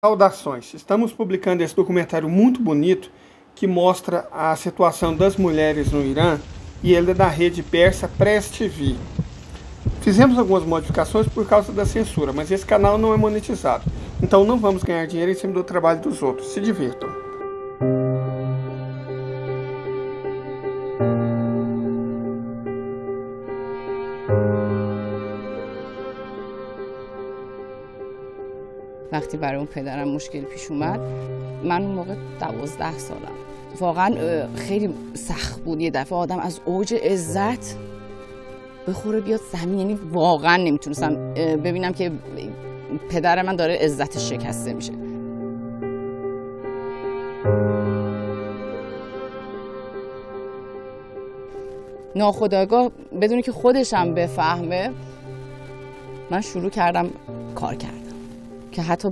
Saudações! Estamos publicando esse documentário muito bonito que mostra a situação das mulheres no Irã e ele é da rede persa Press TV. Fizemos algumas modificações por causa da censura, mas esse canal não é monetizado, então não vamos ganhar dinheiro em cima do trabalho dos outros. Se divirtam! وقتی برای اون پدرم مشکل پیش اومد من اون موقع 12 سالم واقعا خیلی سخت بود. یه دفعه آدم از اوج عزت بخوره بیاد زمین، یعنی واقعا نمیتونستم ببینم که پدر من داره عزتش شکسته میشه. ناخودآگاه بدون که خودشم بفهمه من شروع کردم کار کردم که حتی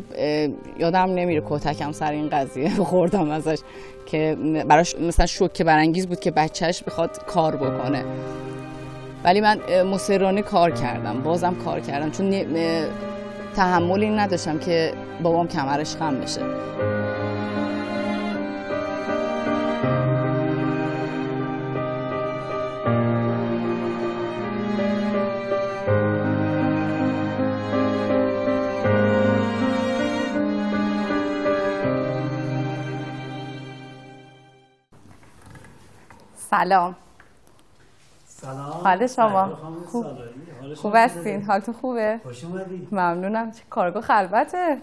یادم نمیره کتکم سر این قضیه خوردم ازش که براش مثلا شوکه برانگیز بود که بچهش بخواد کار بکنه، ولی من مصرانه کار کردم، بازم کار کردم چون تحملی نداشتم که بابام کمرش خم بشه. سلام. حال شما خوب هستین؟ حالتون خوبه؟ خوش اومدید. ممنونم. چه کارگاه خلوته.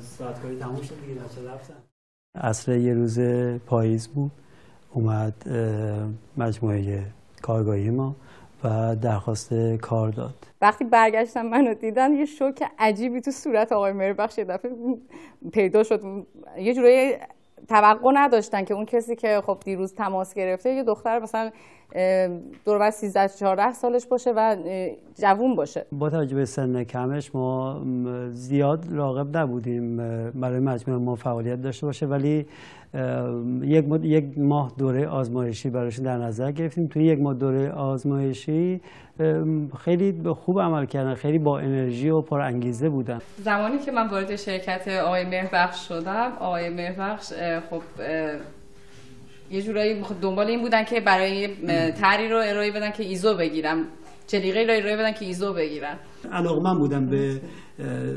ساعت کاری تموم شد دیگه، بچه‌ها رفتن. عصر یه روز پاییز بود، اومد مجموعه کارگاهی ما و درخواست کار داد. وقتی برگشتم منو دیدن یه شوک عجیبی تو صورت آقای مهربخش یه دفعه پیدا شد. یه جورایی توقع نداشتن که اون کسی که خب دیروز تماس گرفته یه دختر مثلا دور و بر 13-14 سالش باشه و جوون باشه. با توجه به سن کمش ما زیاد راغب نبودیم برای مجموعه ما فعالیت داشته باشه، ولی یک ماه دوره آزمایشی براشون در نظر گرفتیم. توی یک ماه دوره آزمایشی خیلی خوب عمل کردن، خیلی با انرژی و پر انگیزه بودن. زمانی که من وارد شرکت آقای مهربخش شدم، آقای مهربخش خب یه جورایی دنبال این بودن که برای طرحی رو ارائه بدن که ایزو بگیرم، جلیقه‌ای رو ارائه بدن که ایزو بگیرن. علاقه‌مند بودن به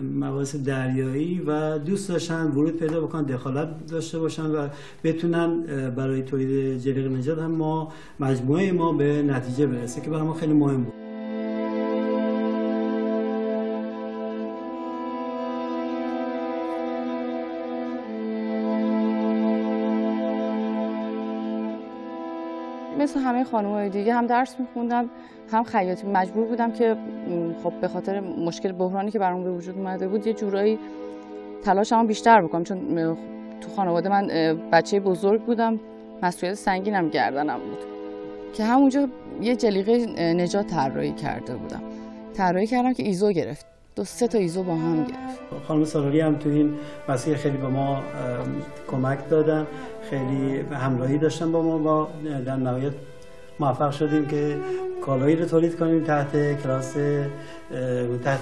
مباحث دریایی و دوست داشتن ورود پیدا بکنن، دخالت داشته باشن و بتونن برای تولید جلیقه نجات هم مجموعه ما به نتیجه برسه که برای ما خیلی مهم بود. مثل همه خانم‌های دیگه هم درس می‌خوندم هم خیاطی. مجبور بودم که خب به خاطر مشکل بحرانی که برام به وجود اومده بود یه جورایی تلاشمو بیشتر بکنم، چون تو خانواده من بچه بزرگ بودم، مسئولیت سنگینم گردنم بود که همونجا یه جلیقه نجات طراحی کرده بودم. طراحی کردم که ایزو گرفت، 2-3 تا ایزو با هم گرفت. خانم سالاری هم تو این مسیر خیلی به ما کمک دادن، خیلی همراهی داشتن با ما و در نهایت موفق شدیم که کالایی رو تولید کنیم تحت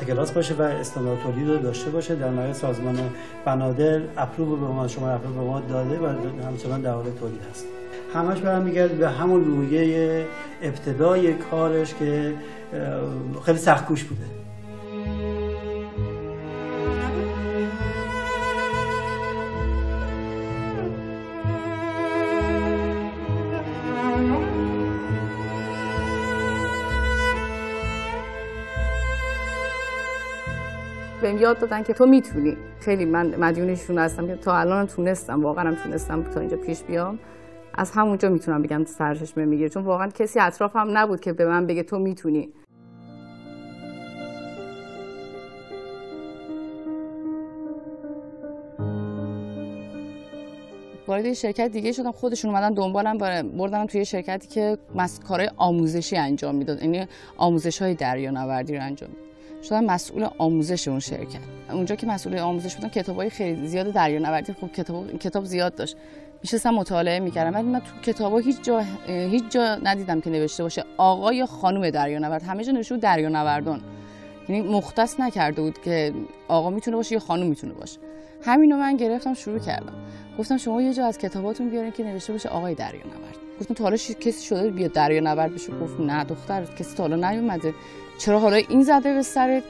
کلاس باشه و استاندارد تولید رو داشته باشه. در نهایت سازمان بنادر اپروو به ما، شما اپروو به ما داده و همچنان در حال تولید هست. همش برمیگرده به همون روحیه ابتدای کارش که خیلی سخت‌کوش بوده. بهم یاد دادن که تو میتونی. خیلی من مدیونشون هستم که تا الانم تونستم، واقعا تونستم تا اینجا پیش بیام. از همونجا میتونم بگم سرچشمه میگیره، چون واقعا کسی اطرافم نبود که به من بگه تو میتونی. وارد شرکت دیگه شدم، خودشون اومدن دنبالم بردن توی شرکتی که کارهای آموزشی انجام میداد، یعنی آموزش‌های دریانوردی رو انجام میداد. شدم مسئول آموزش اون شرکت. اونجا که مسئول آموزش بودم کتابای خیلی زیاد دریانوردی، خب کتاب زیاد داشت، میشستم مطالعه میکردم، ولی من تو کتابا هیچ جا ندیدم که نوشته باشه آقا یا خانم دریانورد. همه جا نوشته بود دریانوردان، یعنی مختص نکرده بود که آقا میتونه باشه یا خانم میتونه باشه. همینو من گرفتم شروع کردم. گفتم شما یه جا از کتاباتون بیارین که نوشته باشه آقای دریانورد. گفتم تا حالا کسی شده بیاد دریانورد بشه؟ گفت نه دختر، کسی تا حالا نیومده. چرا حالا این زده به سرت؟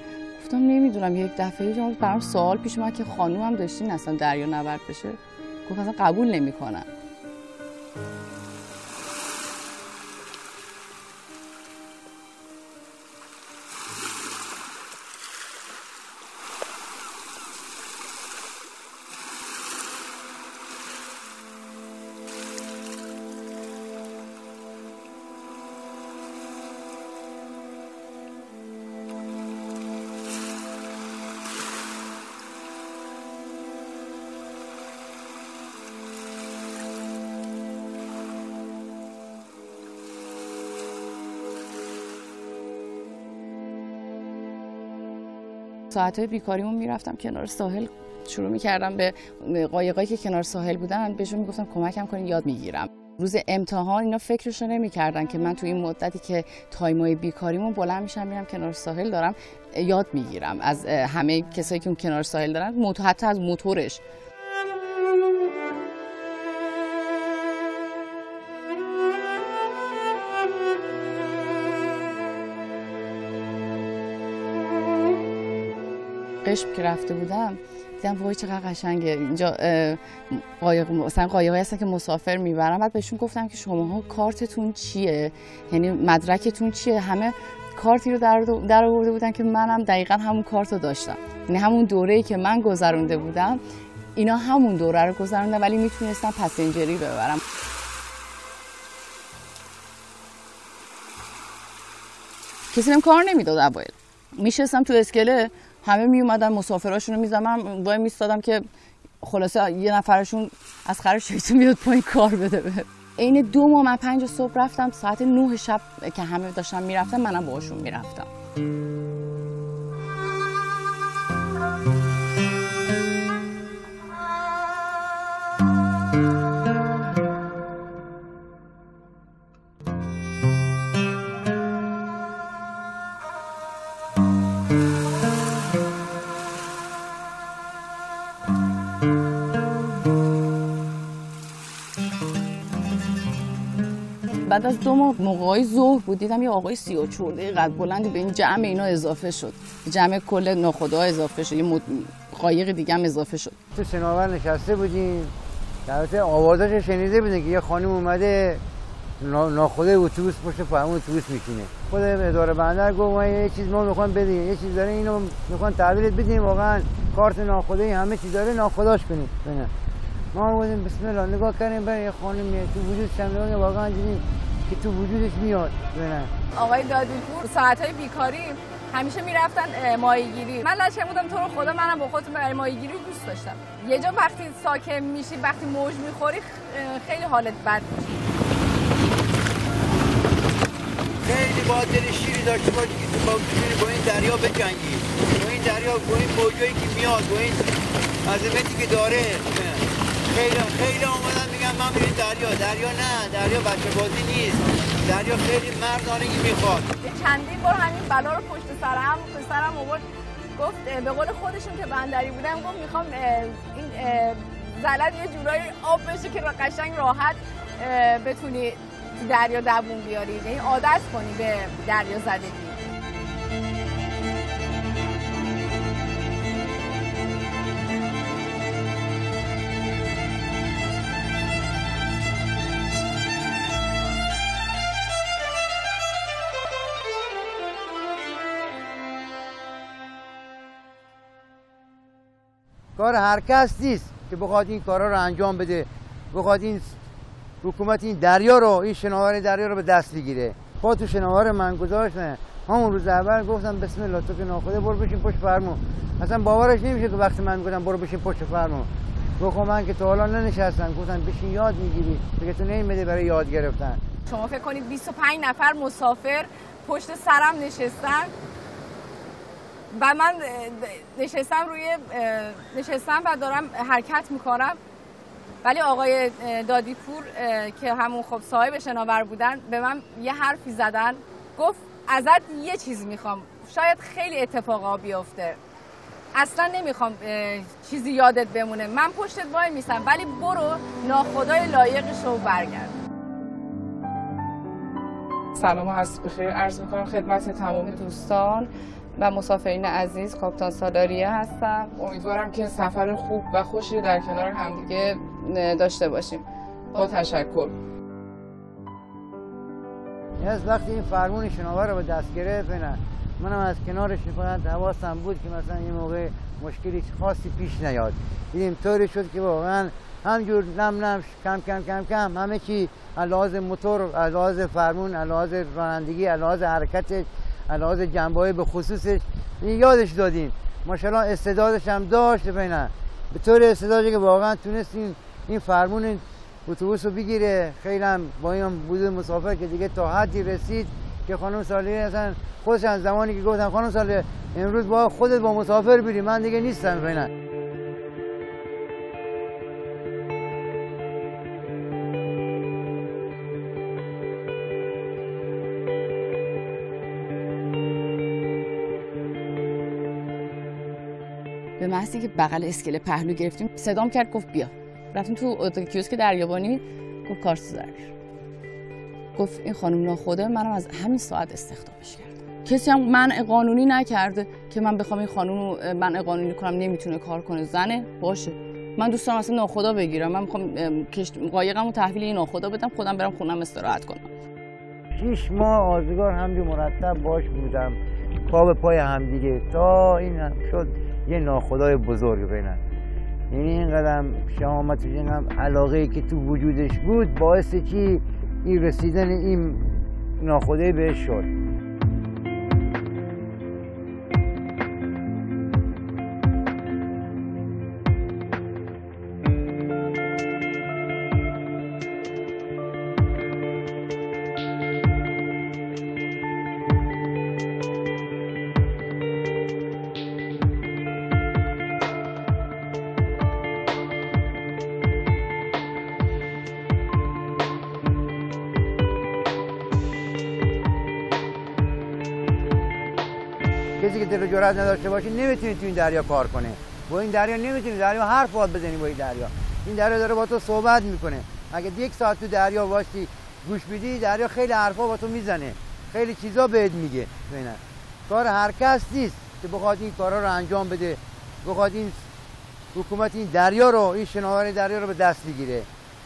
گفتم نمیدونم. یک دفعه برام سوال پیش اومد که خانوم هم داشتین اصلا دریانورد بشه؟ گفت اصلا قبول نمیکنن. ساعت‌های بیکاریمون میرفتم کنار ساحل، شروع می‌کردم به قایقایی که کنار ساحل بودن بهشون میگفتم کمکم کنین یاد میگیرم. روز امتحان اینا فکرشو نمی‌کردن که من تو این مدتی که تایمای بیکاریمون بلند میشم میرم کنار ساحل دارم یاد میگیرم از همه کسایی که اون کنار ساحل دارن، حتی از موتورش. قشم که رفته بودم دیدم وای چقدر قشنگه اینجا. مثلا قایقایی هستن که مسافر میبرن. بعد بهشون گفتم که شماها کارتتون چیه، یعنی مدرکتون چیه. همه کارتی رو در آورده بودن که منم دقیقاً همون کارت رو داشتم، یعنی همون دوره‌ای که من گذرونده بودم اینا همون دوره رو گذروندن ولی میتونستم پسنجری ببرم. کسی بهم کار نمیداد. اوایل میشستم تو اسکله، همه می اومدن مسافراشونو میزدم، من وای میستادم که خلاصه یه نفرشون از خر شیطون بیاد پایین کار بده. عین 2 ماه من 5 صبح رفتم، ساعت 9 شب که همه داشتن میرفتن منم باهاشون میرفتم. بعد از 2 ماه موقعی ظهر بود دیدم یه آقای 34 قد بلندی به این جمع اینا اضافه شد، جمع کل ناخدا اضافه شد، یه قایق دیگه هم اضافه شد. تو شناور نشسته بودیم، البته آوازش شنیده بودیم که یه خانم اومده ناخدا اتوبوس پشت فرمون اتوبوس میشینه. خود اداره بندر گفت ما یه چیز ما میخوام بدیم، یه چیز داره اینو میخوان تحویلت بدیم، واقعا کارت ناخدایی همه چیز داره ناخداش کنیم. ما بودیم بسم الله نگاه کردیم برای یه خانمی تو وجود شمیران واقعا دیدیم که تو وجودش میاد. آقای دادیپور ساعت‌های بیکاری همیشه میرفتن ماهیگیری. من لچه بودم تو رو خدا منم با خودم برای ماهیگیری دوست داشتم. یه جا وقتی ساکن میشی، وقتی موج میخوری خیلی حالت بد میشه. خیلی باید دل شیری داشته باشی که تو با این دریا بجنگی، با این دریا، با این موجایی که میاد، با این عظمتی که داره. خیلی اومدن میگن من میریم دریا نه، دریا بچه بازی نیست، دریا خیلی مردانگی میخواد. چندین بار همین بلا رو پسرم آورد، گفت به قول خودشون که بندری بودن، گفت میخوام این زلط یه جورایی آب بشه که قشنگ راحت بتونی تو دریا دووم بیاری، یعنی عادت کنی به دریا زدگی. کار هر کس نیست که بخواد این کارا رو انجام بده، بخواد این حکومت این دریا رو، این شناور دریا رو به دست بگیره. پا تو شناور من گذاشتن، همون روز اول گفتم بسم الله تو که ناخدا برو بشین پشت فرمون. اصلا باورش نمیشه که وقتی من میگم برو بشین پشت فرمون، گفتم من که تو حالا ننشستم، گفتم بشین یاد میگیری، دیگه تو نمیده برای یاد گرفتن. شما فکر کنید 25 نفر مسافر پشت سرم نشستن و من نشستم و دارم حرکت میکنم، ولی آقای دادیپور که همون خب صاحب شناور بودن به من یه حرفی زدن، گفت ازت یه چیز میخوام، شاید خیلی اتفاقا بیفته، اصلا نمیخوام چیزی یادت بمونه، من پشتت وای میسم، ولی برو ناخدای لایقش رو برگرد. سلام و عرض میکنم خدمت تمام دوستان و مسافرین عزیز. کاپیتان سالاریه هستم. امیدوارم که سفر خوب و خوشی در کنار همدیگه داشته باشیم. با تشکر. از وقتی این فرمون شناور رو به دست گرفت، منم از کنارش میکنم حواسم بود که مثلا یه موقع مشکلی خاصی پیش نیاد. دیدیم طوری شد که واقعا همجور نم کم همه چی علاوه موتور، علاوه فرمون، علاوه رانندگی، علاوه حرکتش، علاوه جنبه‌های به خصوصش یادش دادیم. ماشاءالله استعدادش هم داشت، به طور استعدادی که واقعا تونست این فرمون اتوبوس رو بگیره. خیلی هم با این بود مسافر که دیگه تا حدی رسید که خانم سالیه اصلا خودش از زمانی که گفتم خانم سالیه امروز با خودت با مسافر بری، من دیگه نیستم فعلا. به محضی که بغل اسکله پهلو گرفتیم صدام کرد، گفت بیا. رفتیم تو کیوسک دریابانی، گفت کارسوز بیار. گفت این خانم ناخوده، منم از همین ساعت استخدامش کردم. کسی هم منع قانونی نکرده که من بخوام این خانم رو منع قانونی کنم، نمیتونه کار کنه. زنه باشه، من دوست دارم اصلا ناخودا بگیرم، من میخوام قایقمو تحویل این ناخودا بدم، خودم برم خونم استراحت کنم. 6 ماه آزگار همجور مرتب باش بودم، پا به پای همدیگه، تا این شد یه ناخدای بزرگ بینن. یعنی این قدم شهامت، این علاقه‌ای که تو وجودش بود باعث چی این رسیدن این ناخدای بهش شد. کسی که دل و جرأت نداشته باشه نمیتونی تو این دریا کار کنه. با این دریا نمیتونی دریا حرف باید بزنی. با این دریا داره با تو صحبت میکنه. اگه 1 ساعت تو دریا باشی گوش بدی، دریا خیلی حرفا با تو میزنه، خیلی چیزا بهت میگه. ببین کار هر کس نیست که بخواد این کارا رو انجام بده، بخواد این حکومت این دریا رو، این شناور دریا رو به دست بگیره.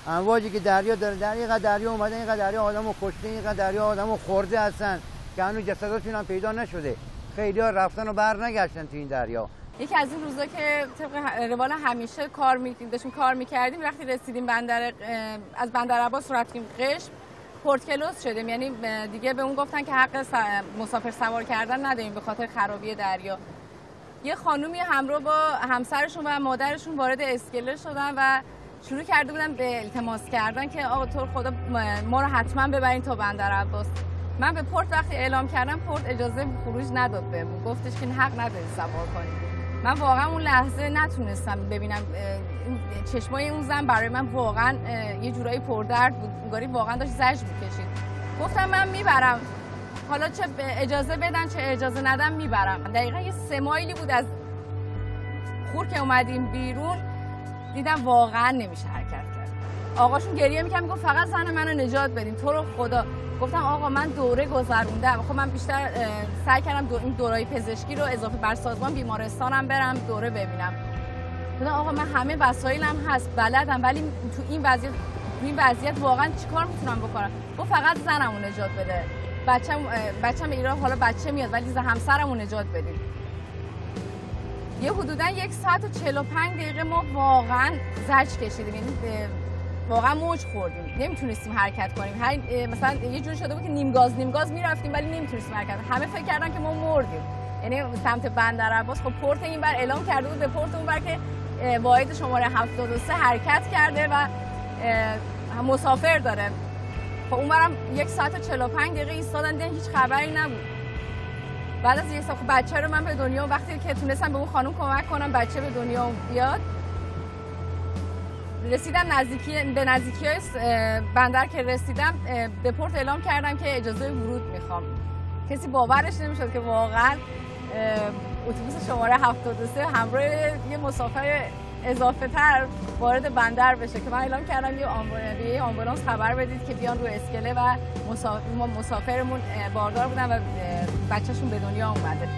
امواجی که دریا داره، اینقدر دریا اومده، اینقدر دریا آدمو کشته، اینقدر دریا آدمو خورده هستن که هنوز جسداشون هم پیدا نشده. خیلی ها رفتن و بر نگشتن تو این دریا. یکی از این روزا که طبق روال همیشه داشتیم کار میکردیم، وقتی رسیدیم از بندر عباس رفتیم قشم، پورت کلوس شدیم. یعنی دیگه به اون گفتن که حق مسافر سوار کردن نداریم به خاطر خرابی دریا. یه خانومی همراه با همسرشون و مادرشون وارد اسکله شدن و شروع کرده بودن به التماس کردن که آقا تو خدا ما رو حتما ببرین تا بندر عباس. من به پورت وقتی اعلام کردم، پورت اجازه خروج نداد بهمون، گفتش که حق نداری سوار کنی. من واقعا اون لحظه نتونستم ببینم چشمای اون زن برای من واقعا یه جورایی پردرد بود، انگاری واقعا داشت زجر می‌کشید. گفتم من میبرم، حالا چه اجازه بدن چه اجازه ندن میبرم. دقیقاً یه 3 مایلی بود از خور که اومدیم بیرون، دیدم واقعا نمیشه حرکت کرد. آقاشون گریه می‌کرد، میگفت فقط زن منو نجات بدین تو رو خدا. گفتم آقا من دوره گذروندم، خب من بیشتر سعی کردم این دورای پزشکی رو اضافه بر سازمان بیمارستانم برم دوره ببینم. گفتم آقا من همه وسایلم هست بلدم، ولی تو این وضعیت واقعا چیکار میتونم بکنم؟ گفت فقط زنمو نجات بده. بچه‌م ایران، حالا بچه میاد ولی همسرمو نجات بدید. یه حدوداً 1 ساعت و 45 دقیقه ما واقعا زجر کشیدیم، یعنی واقعا موج خوردیم، نمیتونستیم حرکت کنیم. مثلا یه جوری شده بود که نیم گاز میرفتیم ولی نمیتونستیم حرکت کنیم. همه فکر کردن که ما مردیم. یعنی سمت بندر عباس، خب پورت این بر اعلام کرده بود به پورت اون بر که واحد شماره 73 حرکت کرده و مسافر داره. خب اونورم 1 ساعت و 45 دقیقه ایستادن، دیدن هیچ خبری نبود. بعد از 1 ساعت بچه رو من به دنیا، وقتی که تونستم به اون خانم کمک کنم بچه به دنیا بیاد، رسیدم به نزدیکی‌های بندر که رسیدم به پورت اعلام کردم که اجازه ورود میخوام. کسی باورش نمیشد که واقعا اتوبوس شماره 73 همراه یه مسافر اضافه تر وارد بندر بشه که من اعلام کردم یه آمبولانس خبر بدید که بیان رو اسکله و مسافرمون باردار بودن و بچه‌شون به دنیا اومده.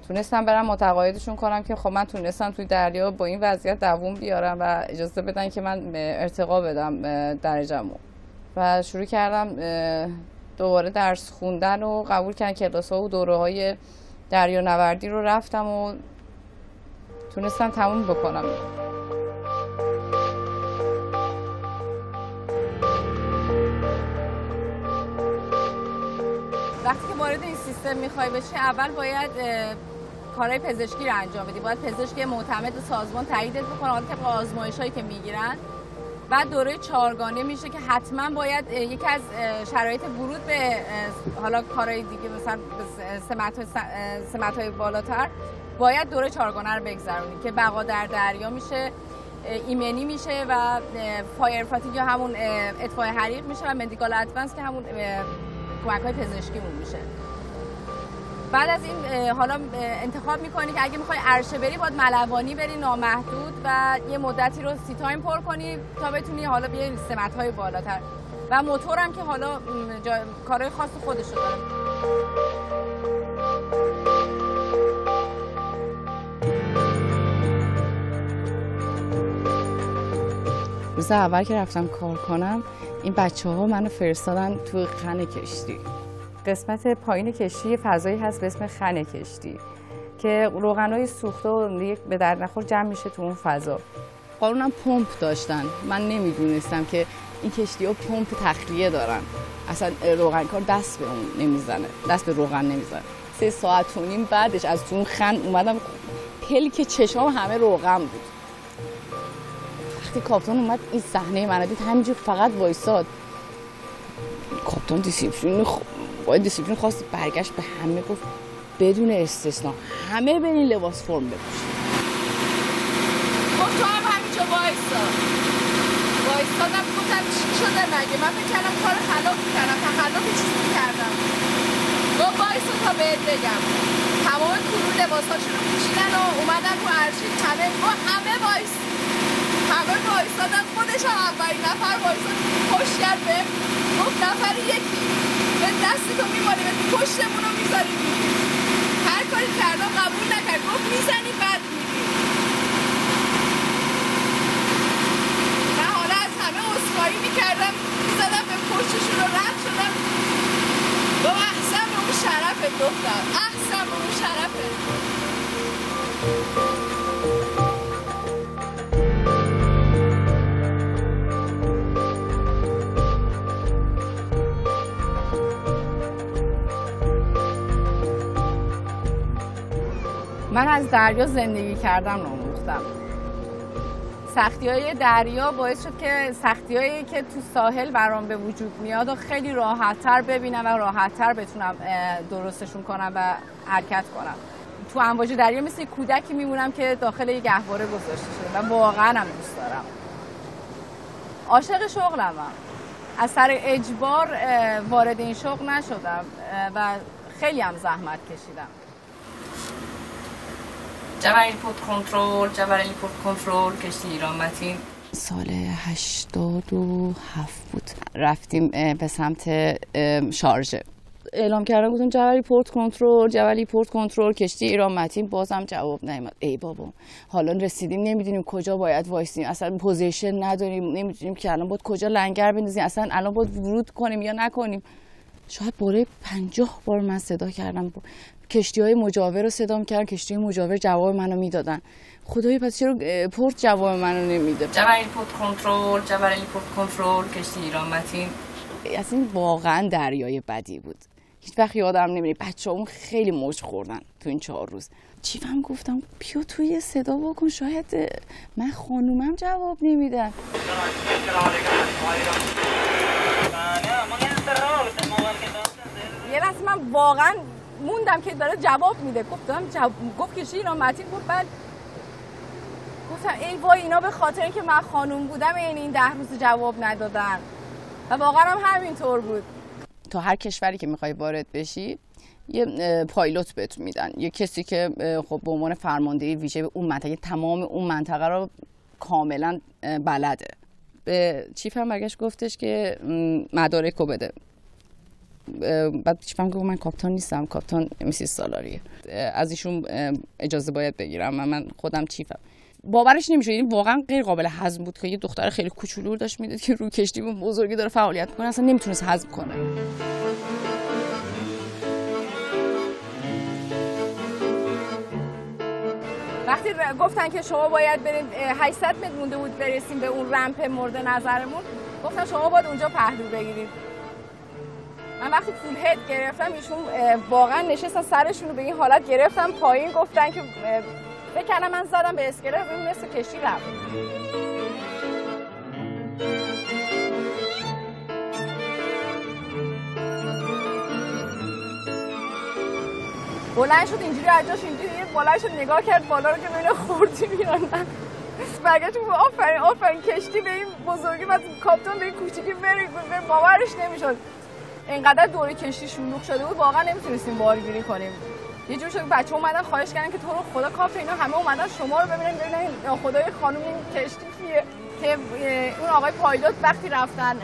تونستم برم متقاعدشون کنم که خب من تونستم توی دریا با این وضعیت دووم بیارم و اجازه بدن که من ارتقا بدم درجه‌مو و شروع کردم دوباره درس خوندن و قبول کردن کلاس‌ها و دوره‌های دریانوردی رو رفتم و تونستم تموم بکنم. وقتی که وارد این سیستم میخوای بشی اول باید کارهای پزشکی رو انجام بدی. باید پزشکی معتمد سازمان تاییدت بکنه حالا طبق آزمایش‌هایی که میگیرن. بعد دوره 4 گانه میشه که حتما باید یکی از شرایط ورود به حالا کارهای دیگه مثلا سمت‌های بالاتر باید دوره 4 گانه رو بگذرونی که بقا در دریا میشه، ایمنی میشه و فایر فاتیگ یا همون اطفاء حریق میشه و مدیکال ادوانس که همون کمک‌های پزشکیمون میشه. بعد از این حالا انتخاب میکنی که اگه میخوای عرشه بری باید ملوانی بری نامحدود و یه مدتی رو سی تایم پر کنی تا بتونی حالا بیای سمت‌های بالاتر و موتورم که حالا کارهای خاص خودش رو داره. روز اول که رفتم کار کنم این بچه‌ها منو فرستادن توی خن کشتی. قسمت پایین کشتی فضایی هست به اسم خن کشتی که روغنای سوخته و به درد نخور جمع میشه تو اون فضا. قانونم پمپ داشتن. من نمیدونستم که این کشتی‌ها پمپ تخلیه دارن. اصلا روغنکار دست به اون نمیزنه. دست به روغن نمیزنه. 3 ساعت و نیم بعدش از تو اون خن اومدم پلک چشام همه روغن بود. وقتی کاپیتان اومد این صحنه منو دید همینجور فقط وایساد. کاپیتان دیسیپلین خواست برگشت به همه گفت بدون استثنا همه برین لباس فرم بپوشید. خب تو هم همینجا وایسادم گفتم چی شده مگه؟ من فکر کردم کار خلاف میکردم تخلف چیزی میکردم. گفت وایسا تا بهت بگم. تمام کرو لباساشون رو پوشیدن و اومدن رو عرشی همه وایسادن خودش هم اولین نفر وایساد پشت کرد به گفت نفر یکی به دست تو میمانی به پشتمون رو میذاری میری. هر کاری کردم قبول نکرد گفت میزنی بعد میری. من حالا از همه عذرخواهی میکردم میزدم به پشتشون رو رد شدم گفت احسن به اون شرفت دختر احسن به اون شرفت. من از دریا زندگی کردن آموختم. سختی‌های دریا باعث شد که سختی‌هایی که تو ساحل برام به وجود میاد و خیلی راحت‌تر ببینم و راحت‌تر بتونم درستشون کنم و حرکت کنم. تو امواج دریا مثل کودکی میمونم که داخل یک گهواره گذاشته شده و واقعا هم دوست دارم. عاشق شغلمم. از سر اجبار وارد این شغل نشدم و خیلی هم زحمت کشیدم. جبل ایرپورت کنترل کشتی ایران متین سال 87 بود. رفتیم به سمت شارژه. اعلام کردن گفتم جبل ایرپورت کنترل کشتی ایران متین. بازم جواب نیومد. ای بابا حالا رسیدیم نمیدونیم کجا باید وایسیم، اصلا پوزیشن نداریم، نمیدونیم که الان باید کجا لنگر بندازیم، اصلا الان باید ورود کنیم یا نکنیم. شاید بالای 50 بار من صدا کردم، کشتی‌های مجاور رو صدا می‌کردن، کشتی مجاور جواب منو میدادن. خدای پس چرا پورت جواب منو نمیده؟ جبل ایرپورت کنترل کشتی ایران متین. اصلا واقعا دریای بدی بود. هیچ وقت یادم نمیره. بچه‌هامون خیلی موج خوردن تو این 4 روز. چیفم گفتم بیا تو یه صدا بکن، شاید من خانومم جواب نمیدن. یه لحظه من واقعا موندم که داره جواب میده. گفت کشتی ایران متین. گفت بله. گفتم ای وای اینا به خاطر اینکه من خانوم بودم این 10 روز جواب ندادن. و واقعا هم همینطور بود. تو هر کشوری که میخوای وارد بشی یه پایلوت بهت میدن، یه کسی که خب به عنوان فرماندهی ویژه به اون منطقه تمام اون منطقه رو کاملا بلده. به چیفم برگشت گفتش که مدارکو بده. بعد چیفم گفت من کاپیتان نیستم، کاپیتان میسیس سالاریه، از ایشون اجازه باید بگیرم. من خودم چیفم. باورش نمیشه، این واقعا غیر قابل هضم بود که یه دختر خیلی کوچولو داشت میدید که روی کشتی بزرگی داره فعالیت میکنه، اصلا نمیتونست هضم کنه. وقتی گفتن که شما باید برید 800 متر مونده بود برسیم به اون رمپ مورد نظرمون، گفتن شما باید اونجا پهلو بگیرید. من وقتی فول هد گرفتم ایشون واقعا نشستن سرشون رو به این حالت گرفتم پایین، گفتن که فکر کردم من زدم به اسکله این مثل کشتی رفت. بلند شد اینجوری از جاش اینجوری بلند شد نگاه کرد بالا رو که ببینه خوردی میان. برگشت گفت آفرین کشتی به این بزرگی و کاپیتان به این کوچیکی بره. باورش نمیشد. اینقدر دوره کشتی شلوغ شده بود واقعا نمیتونستیم بارگیری کنیم. یه جور شد بچه‌ها اومدن خواهش کردن که تو رو خدا کاپیتان اینا همه اومدن شما رو ببینن خدای خانم این کشتی کیه. که اون آقای پایلوت وقتی رفتن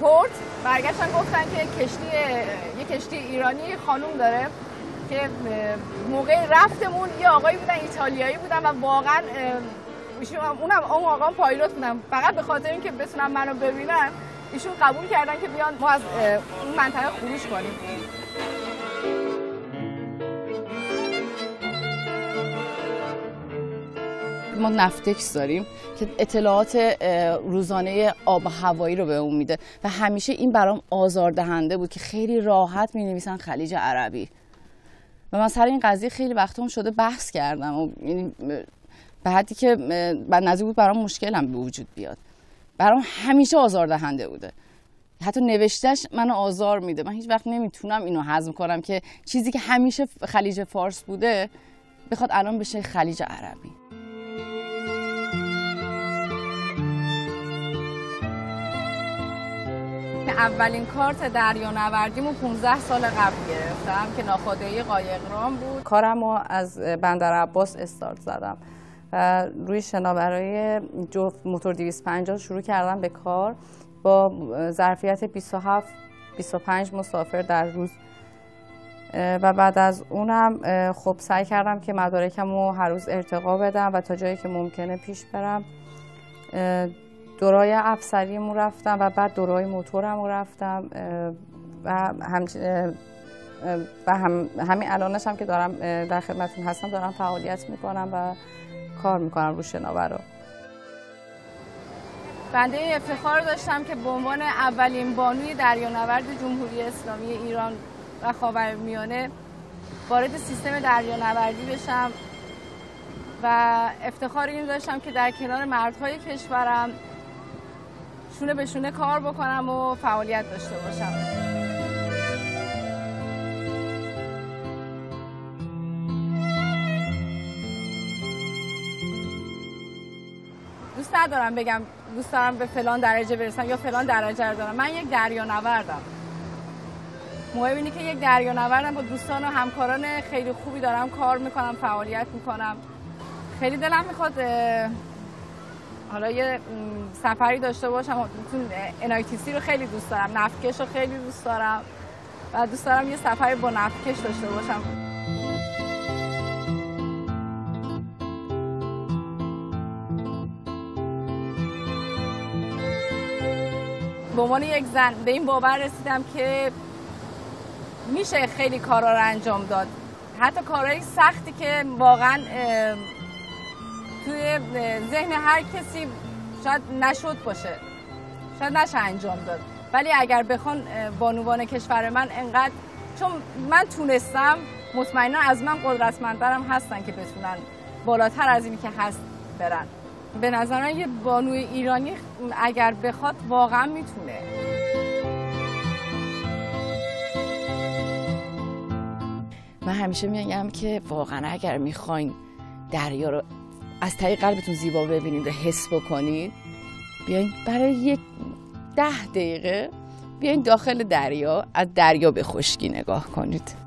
پورت برگشتن گفتن که یه کشتی ایرانی خانم داره که موقع رفتمون یه آقایی بودن ایتالیایی بودن و واقعا اونم اون آقا پایلوت بودن، فقط به خاطر اینکه بتونن منو ببینن ایشون قبول کردن که بیان ما از اون منطقه خروج کنیم. ما نفتکس داریم که اطلاعات روزانه آب و هوایی رو به اون میده و همیشه این برام آزاردهنده بود که خیلی راحت می‌نویسن خلیج عربی و من سر این قضیه خیلی وقتام شده بحث کردم و یعنی به حدی که بعد نزدیک بود برام مشکلم به وجود بیاد. برام همیشه آزاردهنده بوده، حتی نوشتهش منو آزار میده. من هیچ وقت نمیتونم اینو هضم کنم که چیزی که همیشه خلیج فارس بوده بخواد الان بشه خلیج عربی. اولین کارت دریانوردیمو 15 سال قبل گرفتم که ناخودآگاه قایقران بود. کارمو از بندر عباس استارت زدم و روی شناورای جفت موتور 250 شروع کردم به کار با ظرفیت 27-25 مسافر در روز و بعد از اونم خب سعی کردم که مدارکمو هر روز ارتقا بدم و تا جایی که ممکنه پیش برم. دورای افسریمو رفتم و بعد دورای موتورمو رفتم و همین الانش هم که دارم در خدمتتون هستم دارم فعالیت میکنم و کار میکنم رو شناورا. بنده این افتخار داشتم که به عنوان اولین بانوی دریانورد جمهوری اسلامی ایران و خاورمیانه وارد سیستم دریانوردی بشم و افتخار این داشتم که در کنار مردهای کشورم شونه به شونه کار بکنم و فعالیت داشته باشم. دوست ندارم بگم دوست دارم به فلان درجه برسم یا فلان درجه رو دارم. من یک دریانوردم. مهم اینه که یک دریانوردم با دوستان و همکاران خیلی خوبی دارم کار میکنم، فعالیت میکنم. خیلی دلم میخواد حالا یه سفری داشته باشم. NITC رو خیلی دوست دارم، نفتکش رو خیلی دوست دارم و دوست دارم یه سفری با نفتکش داشته باشم. به عنوان یک زن به این باور رسیدم که میشه خیلی کارا رو انجام داد، حتی کارهای سختی که واقعا توی ذهن هر کسی شاید نشد باشه، شاید نشه انجام داد، ولی اگر بخوان بانوان کشور من انقدر، چون من تونستم، مطمئنا از من قدرتمندترم هستن که بتونن بالاتر از اینی که هست برن. به نظر من یه بانوی ایرانی اگر بخواد واقعا میتونه. من همیشه میگم که واقعا اگر میخواین دریا رو از طریق قلبتون زیبا ببینید و حس بکنید، بیاین برای 10 دقیقه بیاین داخل دریا، از دریا به خشکی نگاه کنید.